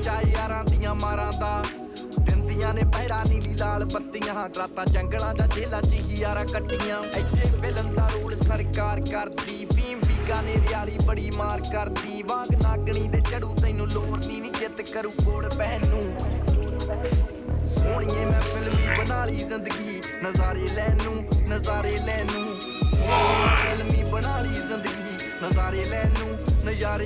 ਚਾਏ ਯਾਰਾਂ ਦੀਆਂ ਮਾਰਾਂ ਦਾ ਦਿੰਦੀਆਂ ਨੇ ਪਹਿਰਾ ਨੀਲੀ ਲਾਲ ਬੱਤੀਆਂ ਰਾਤਾਂ ਜੰਗਲਾਂ ਜਾਂ ਜੇਲਾਂ 'ਚ ਹੀ ਯਾਰਾਂ ਕੱਟੀਆਂ ਇੱਥੇ ਵਿਲਨ ਦਾ ਰੋਲ ਸਰਕਾਰ ਕਰਦੀ ਫੀਮ ਬੀਕਾਨੇਰ ਵਾਲੀ ਬੜੀ ਮਾਰ ਕਰਦੀ ਵਾਂਗ ਨਾਗਣੀ ਦੇ ਚੜੂ ਤੈਨੂੰ ਲੋੜ ਨੀ ਜਿੱਤ ਕਰੂ ਕੋਲ ਬਹਿਨ ਨੂੰ ਸੋਹਣੀਏ ਮੈਂ ਫਿਲਮੀ ਬਣਾ ਲਈ ਜ਼ਿੰਦਗੀ ਨਜ਼ਾਰੇ ਲੈਣ ਨੂੰ ਸੋਹਣੀਏ ਫਿਲਮੀ ਬਣਾ ਲਈ ਜ਼ਿੰਦਗੀ ਨਜ਼ਾਰੇ ਲੈਣ ਨੂੰ ਨਜ਼ਾਰੇ